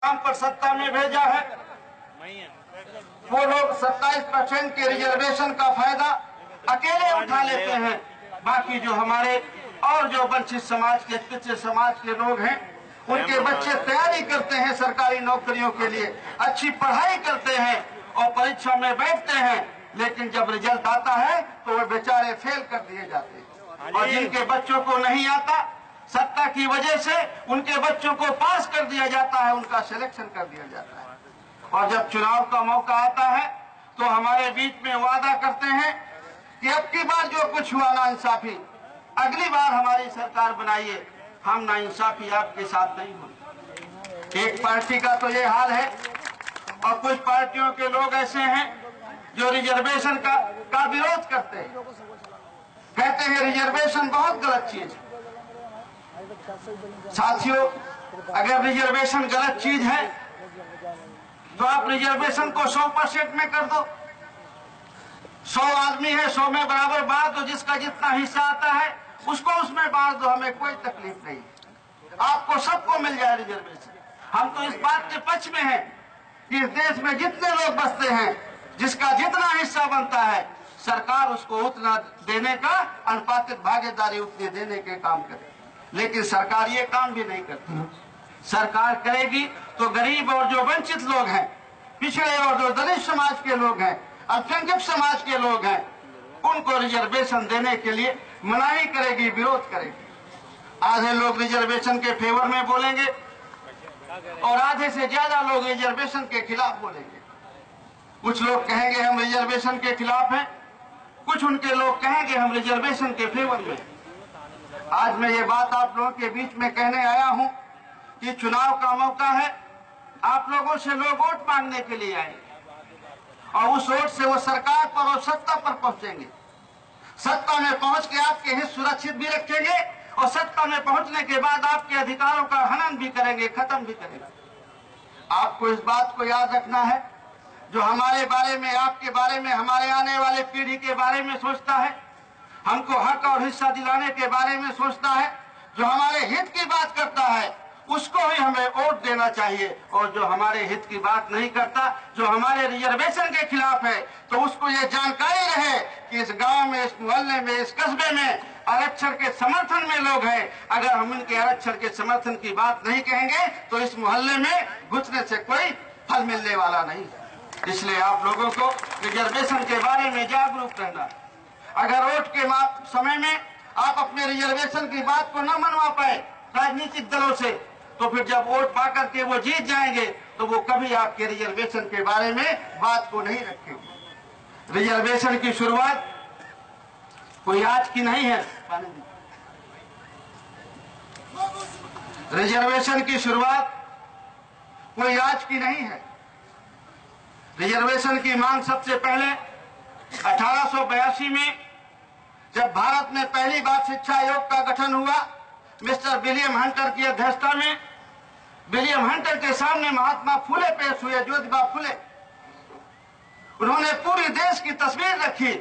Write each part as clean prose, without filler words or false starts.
नाम पर सत्ता में भेजा है, वो लोग 27% के रिजर्वेशन का फायदा अकेले उठा लेते हैं। बाकी जो हमारे और जो वंचित समाज के, पिछड़े समाज के लोग हैं, उनके बच्चे तैयारी करते हैं सरकारी नौकरियों के लिए, अच्छी पढ़ाई करते हैं और परीक्षा में बैठते हैं, लेकिन जब रिजल्ट आता है तो वे बेचारे फेल कर दिए जाते हैं। और जिनके बच्चों को नहीं आता, सत्ता की वजह से उनके बच्चों को पास कर दिया जाता है, उनका सिलेक्शन कर दिया जाता है। और जब चुनाव का मौका आता है तो हमारे बीच में वादा करते हैं कि अब की बार जो कुछ हुआ नाइंसाफी, अगली बार हमारी सरकार बनाइए, हम नाइंसाफी आपके साथ नहीं होंगे। एक पार्टी का तो ये हाल है और कुछ पार्टियों के लोग ऐसे हैं जो रिजर्वेशन का विरोध करते हैं, कहते हैं रिजर्वेशन बहुत गलत चीज है। साथियों, अगर रिजर्वेशन गलत चीज है तो आप रिजर्वेशन को 100% में कर दो। 100 आदमी है, 100 में बराबर बांट दो, जिसका जितना हिस्सा आता है उसको उसमें बांट दो, हमें कोई तकलीफ नहीं। आपको सबको मिल जाए रिजर्वेशन। हम तो इस बात के पक्ष में हैं कि इस देश में जितने लोग बसते हैं, जिसका जितना हिस्सा बनता है, सरकार उसको उतना देने का, अनुपातिक भागीदारी उतने देने के काम करे। लेकिन सरकार ये काम भी नहीं करती। सरकार करेगी तो गरीब और जो वंचित लोग हैं, पिछड़े और जो दलित समाज के लोग हैं, अल्पसंख्यक समाज के लोग हैं, उनको रिजर्वेशन देने के लिए मनाही करेगी, विरोध करेगी। आधे लोग रिजर्वेशन के फेवर में बोलेंगे और आधे से ज्यादा लोग रिजर्वेशन के खिलाफ बोलेंगे। कुछ लोग कहेंगे हम रिजर्वेशन के खिलाफ हैं, कुछ उनके लोग कहेंगे हम रिजर्वेशन के फेवर में। आज मैं ये बात आप लोगों के बीच में कहने आया हूं कि चुनाव का मौका है, आप लोगों से लोग वोट मांगने के लिए आए और उस वोट से वो सरकार पर और सत्ता पर पहुंचेंगे। सत्ता में पहुंच के आपके हित सुरक्षित भी रखेंगे और सत्ता में पहुंचने के बाद आपके अधिकारों का हनन भी करेंगे, खत्म भी करेंगे। आपको इस बात को याद रखना है, जो हमारे बारे में, आपके बारे में, हमारे आने वाले पीढ़ी के बारे में सोचता है, हमको हक और हिस्सा दिलाने के बारे में सोचता है, जो हमारे हित की बात करता है, उसको ही हमें वोट देना चाहिए। और जो हमारे हित की बात नहीं करता, जो हमारे रिजर्वेशन के खिलाफ है, तो उसको ये जानकारी रहे कि इस गांव में, इस मोहल्ले में, इस कस्बे में आरक्षण के समर्थन में लोग हैं। अगर हम इनके आरक्षण के समर्थन की बात नहीं कहेंगे तो इस मोहल्ले में घुसने से कोई फल मिलने वाला नहीं। इसलिए आप लोगों को रिजर्वेशन के बारे में जागरूक रहना। अगर वोट के समय में आप अपने रिजर्वेशन की बात को न मनवा पाए राजनीतिक दलों से, तो फिर जब वोट पा करके वो जीत जाएंगे तो वो कभी आपके रिजर्वेशन के बारे में बात को नहीं रखेंगे। रिजर्वेशन की शुरुआत कोई आज की नहीं है। रिजर्वेशन की शुरुआत कोई आज की नहीं है। रिजर्वेशन की मांग सबसे पहले 1882 में जब भारत में पहली बार शिक्षा आयोग का गठन हुआ, मिस्टर विलियम हंटर की अध्यक्षता में, विलियम हंटर के सामने महात्मा फुले पेश हुए, ज्योतिबा फुले। उन्होंने पूरी देश की तस्वीर रखी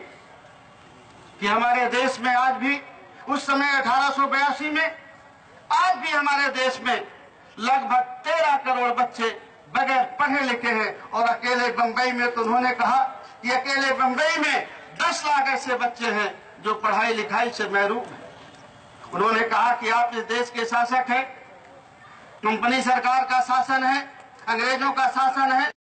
कि हमारे देश में आज भी, उस समय 1882 में, आज भी हमारे देश में लगभग 13 करोड़ बच्चे बगैर पढ़े लिखे हैं। और अकेले बंबई में तो उन्होंने कहा कि अकेले बंबई में 10 लाख ऐसे बच्चे हैं जो पढ़ाई लिखाई से महरूम हैं। उन्होंने कहा कि आप इस देश के शासक हैं, कंपनी सरकार का शासन है, अंग्रेजों का शासन है।